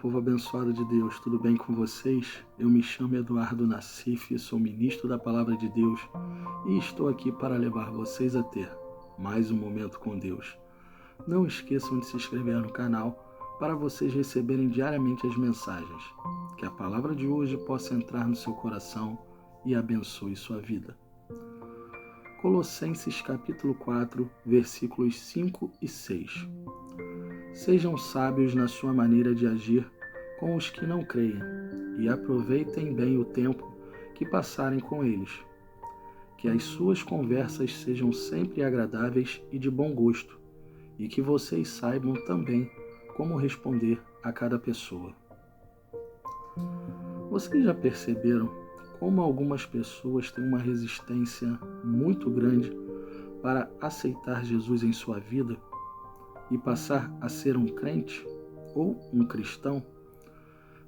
povo abençoado de Deus, tudo bem com vocês? Eu me chamo Eduardo Nassif, sou ministro da Palavra de Deus e estou aqui para levar vocês a ter mais um momento com Deus. Não esqueçam de se inscrever no canal para vocês receberem diariamente as mensagens. Que a palavra de hoje possa entrar no seu coração e abençoe sua vida. Colossenses capítulo 4, versículos 5 e 6. Sejam sábios na sua maneira de agir com os que não creem e aproveitem bem o tempo que passarem com eles. Que as suas conversas sejam sempre agradáveis e de bom gosto e que vocês saibam também como responder a cada pessoa. Vocês já perceberam como algumas pessoas têm uma resistência muito grande para aceitar Jesus em sua vida e passar a ser um crente ou um cristão?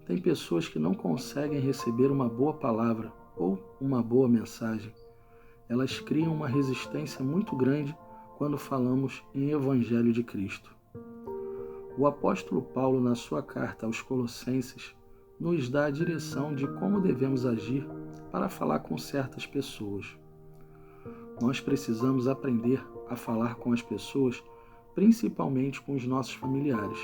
Tem pessoas que não conseguem receber uma boa palavra ou uma boa mensagem. Elas criam uma resistência muito grande quando falamos em Evangelho de Cristo. O apóstolo Paulo, na sua carta aos Colossenses, nos dá a direção de como devemos agir para falar com certas pessoas. Nós precisamos aprender a falar com as pessoas, principalmente com os nossos familiares.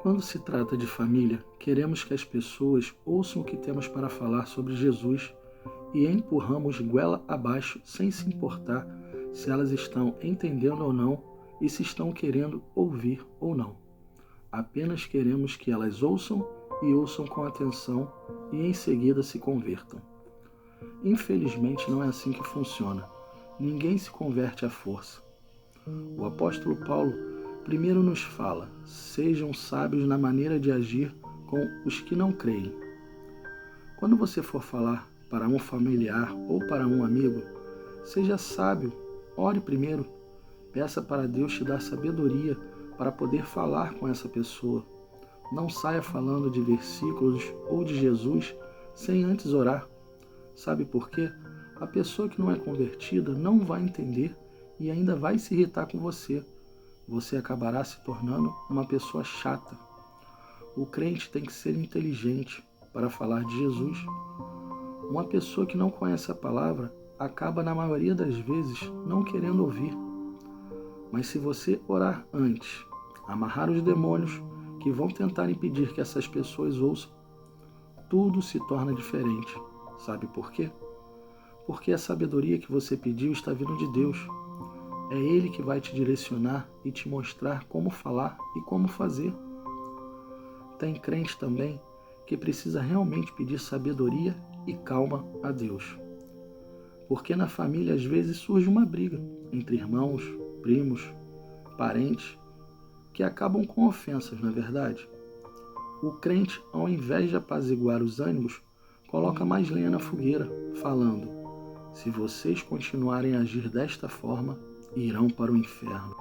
Quando se trata de família, queremos que as pessoas ouçam o que temos para falar sobre Jesus e empurramos goela abaixo sem se importar se elas estão entendendo ou não e se estão querendo ouvir ou não. Apenas queremos que elas ouçam e ouçam com atenção e em seguida se convertam. Infelizmente não é assim que funciona. Ninguém se converte à força. O apóstolo Paulo primeiro nos fala: sejam sábios na maneira de agir com os que não creem. Quando você for falar para um familiar ou para um amigo, seja sábio, ore primeiro, peça para Deus te dar sabedoria para poder falar com essa pessoa. Não saia falando de versículos ou de Jesus sem antes orar. Sabe por quê? A pessoa que não é convertida não vai entender e ainda vai se irritar com você. Você acabará se tornando uma pessoa chata. O crente tem que ser inteligente para falar de Jesus. Uma pessoa que não conhece a palavra acaba, na maioria das vezes, não querendo ouvir. Mas se você orar antes, amarrar os demônios que vão tentar impedir que essas pessoas ouçam, tudo se torna diferente. Sabe por quê? Porque a sabedoria que você pediu está vindo de Deus. É Ele que vai te direcionar e te mostrar como falar e como fazer. Tem crente também que precisa realmente pedir sabedoria e calma a Deus. Porque na família às vezes surge uma briga entre irmãos, primos, parentes, que acabam com ofensas, não é verdade? O crente, ao invés de apaziguar os ânimos, coloca mais lenha na fogueira, falando: se vocês continuarem a agir desta forma, irão para o inferno.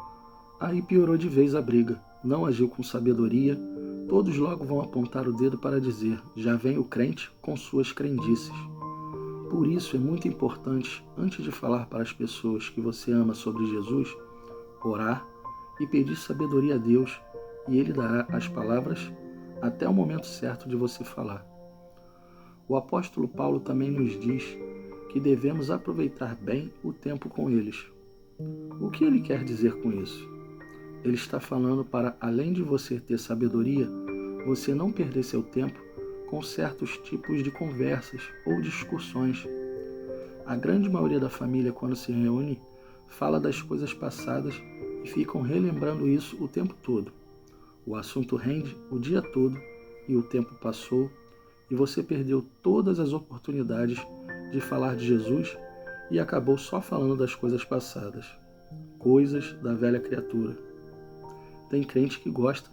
Aí piorou de vez a briga, não agiu com sabedoria, todos logo vão apontar o dedo para dizer: já vem o crente com suas crendices. Por isso é muito importante, antes de falar para as pessoas que você ama sobre Jesus, orar e pedir sabedoria a Deus, e Ele dará as palavras até o momento certo de você falar. O apóstolo Paulo também nos diz que devemos aproveitar bem o tempo com eles. O que ele quer dizer com isso? Ele está falando para, além de você ter sabedoria, você não perder seu tempo com certos tipos de conversas ou discussões. A grande maioria da família, quando se reúne, fala das coisas passadas e ficam relembrando isso o tempo todo. O assunto rende o dia todo e o tempo passou e você perdeu todas as oportunidades de falar de Jesus e acabou só falando das coisas passadas, coisas da velha criatura. Tem crente que gosta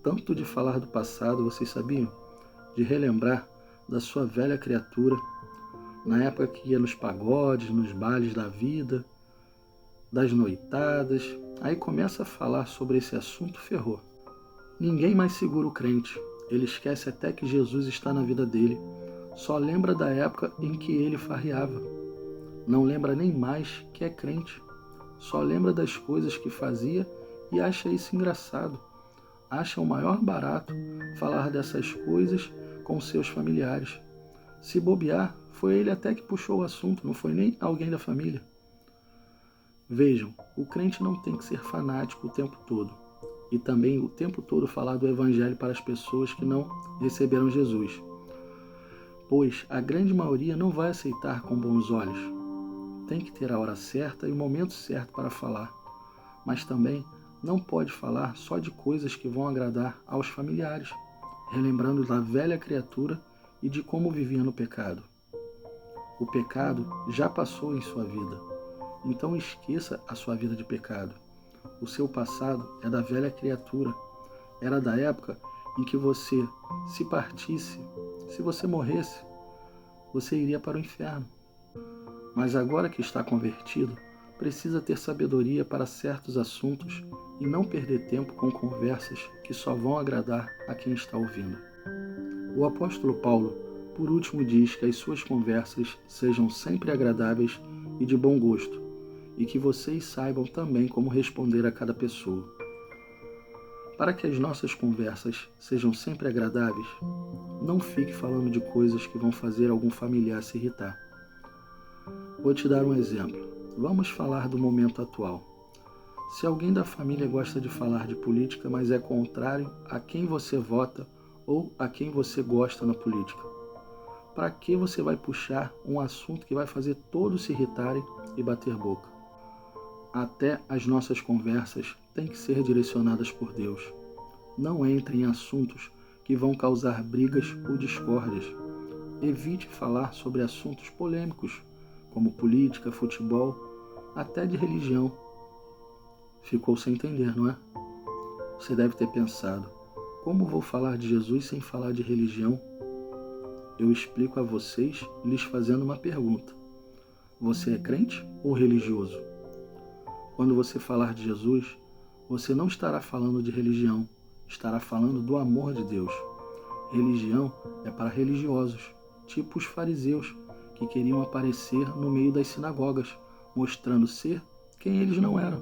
tanto de falar do passado, vocês sabiam? De relembrar da sua velha criatura, na época que ia nos pagodes, nos bailes da vida, das noitadas, aí começa a falar sobre esse assunto, ferrou. Ninguém mais segura o crente, ele esquece até que Jesus está na vida dele, só lembra da época em que ele farreava. Não lembra nem mais que é crente, só lembra das coisas que fazia e acha isso engraçado. acha o maior barato falar dessas coisas com seus familiares. Se bobear, foi ele até que puxou o assunto, não foi nem alguém da família. Vejam, o crente não tem que ser fanático o tempo todo e também o tempo todo falar do Evangelho para as pessoas que não receberam Jesus, pois a grande maioria não vai aceitar com bons olhos. Tem que ter a hora certa e o momento certo para falar, mas também não pode falar só de coisas que vão agradar aos familiares, relembrando da velha criatura e de como vivia no pecado. O pecado já passou em sua vida, então esqueça a sua vida de pecado. O seu passado é da velha criatura, era da época em que você, se partisse, se você morresse, você iria para o inferno. Mas agora que está convertido, precisa ter sabedoria para certos assuntos e não perder tempo com conversas que só vão agradar a quem está ouvindo. O apóstolo Paulo, por último, diz que as suas conversas sejam sempre agradáveis e de bom gosto, e que vocês saibam também como responder a cada pessoa. Para que as nossas conversas sejam sempre agradáveis, não fique falando de coisas que vão fazer algum familiar se irritar. Vou te dar um exemplo. Vamos falar do momento atual. Se alguém da família gosta de falar de política, mas é contrário a quem você vota ou a quem você gosta na política, para que você vai puxar um assunto que vai fazer todos se irritarem e bater boca? Até as nossas conversas têm que ser direcionadas por Deus. Não entre em assuntos que vão causar brigas ou discórdias. Evite falar sobre assuntos polêmicos, como política, futebol, até de religião. Ficou sem entender, não é? Você deve ter pensado, como vou falar de Jesus sem falar de religião? Eu explico a vocês lhes fazendo uma pergunta. Você é crente ou religioso? Quando você falar de Jesus, você não estará falando de religião, estará falando do amor de Deus. Religião é para religiosos, tipo os fariseus, que queriam aparecer no meio das sinagogas, mostrando ser quem eles não eram.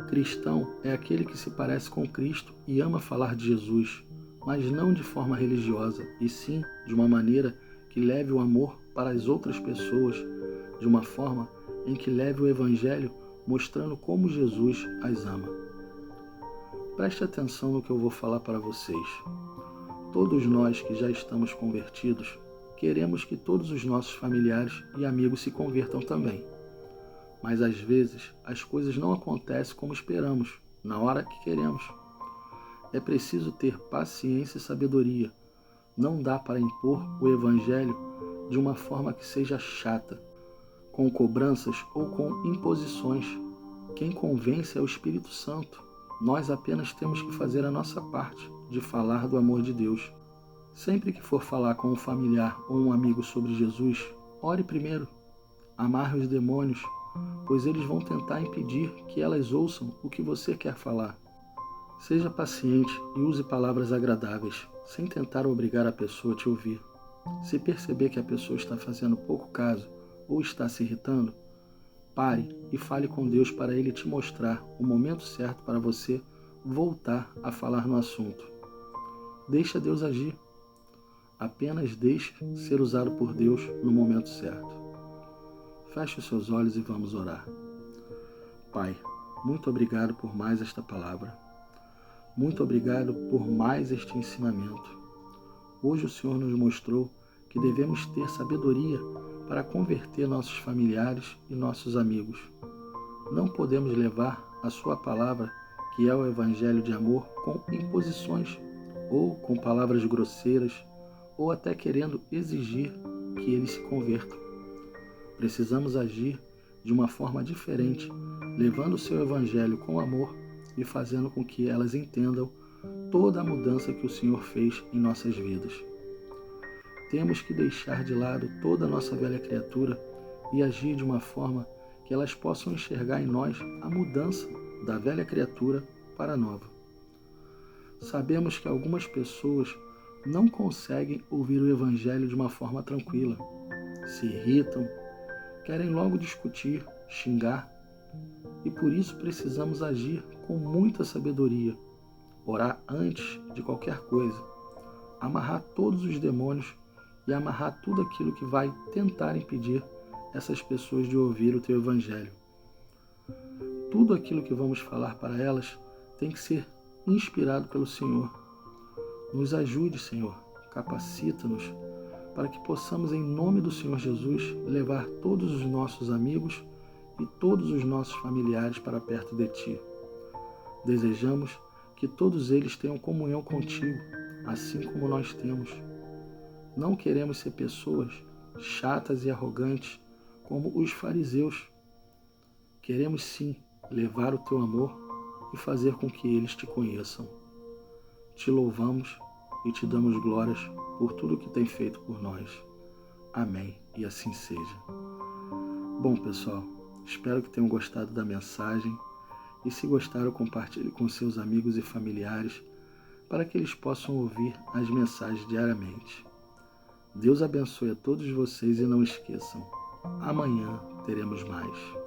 Cristão é aquele que se parece com Cristo e ama falar de Jesus, mas não de forma religiosa, e sim de uma maneira que leve o amor para as outras pessoas, de uma forma em que leve o Evangelho mostrando como Jesus as ama. Preste atenção no que eu vou falar para vocês. Todos nós que já estamos convertidos, queremos que todos os nossos familiares e amigos se convertam também. Mas às vezes as coisas não acontecem como esperamos, na hora que queremos. É preciso ter paciência e sabedoria. Não dá para impor o Evangelho de uma forma que seja chata, com cobranças ou com imposições. Quem convence é o Espírito Santo. Nós apenas temos que fazer a nossa parte, de falar do amor de Deus. Sempre que for falar com um familiar ou um amigo sobre Jesus, ore primeiro. Amarre os demônios, pois eles vão tentar impedir que elas ouçam o que você quer falar. Seja paciente e use palavras agradáveis, sem tentar obrigar a pessoa a te ouvir. Se perceber que a pessoa está fazendo pouco caso ou está se irritando, pare e fale com Deus para Ele te mostrar o momento certo para você voltar a falar no assunto. Deixa Deus agir. Apenas deixe ser usado por Deus no momento certo. Feche os seus olhos e vamos orar. Pai, muito obrigado por mais esta palavra. Muito obrigado por mais este ensinamento. Hoje o Senhor nos mostrou que devemos ter sabedoria para converter nossos familiares e nossos amigos. Não podemos levar a sua palavra, que é o Evangelho de amor, com imposições ou com palavras grosseiras ou até querendo exigir que eles se convertam. Precisamos agir de uma forma diferente, levando o seu Evangelho com amor e fazendo com que elas entendam toda a mudança que o Senhor fez em nossas vidas. Temos que deixar de lado toda a nossa velha criatura e agir de uma forma que elas possam enxergar em nós a mudança da velha criatura para a nova. Sabemos que algumas pessoas não conseguem ouvir o Evangelho de uma forma tranquila. Se irritam, querem logo discutir, xingar, e por isso precisamos agir com muita sabedoria, orar antes de qualquer coisa, amarrar todos os demônios e amarrar tudo aquilo que vai tentar impedir essas pessoas de ouvir o teu evangelho. Tudo aquilo que vamos falar para elas tem que ser inspirado pelo Senhor. Nos ajude, Senhor, capacita-nos para que possamos, em nome do Senhor Jesus, levar todos os nossos amigos e todos os nossos familiares para perto de Ti. Desejamos que todos eles tenham comunhão contigo, assim como nós temos. Não queremos ser pessoas chatas e arrogantes como os fariseus. Queremos sim levar o Teu amor e fazer com que eles Te conheçam. Te louvamos e Te damos glórias por tudo que tem feito por nós. Amém, e assim seja. Bom, pessoal, espero que tenham gostado da mensagem e, se gostaram, compartilhe com seus amigos e familiares para que eles possam ouvir as mensagens diariamente. Deus abençoe a todos vocês e não esqueçam, amanhã teremos mais.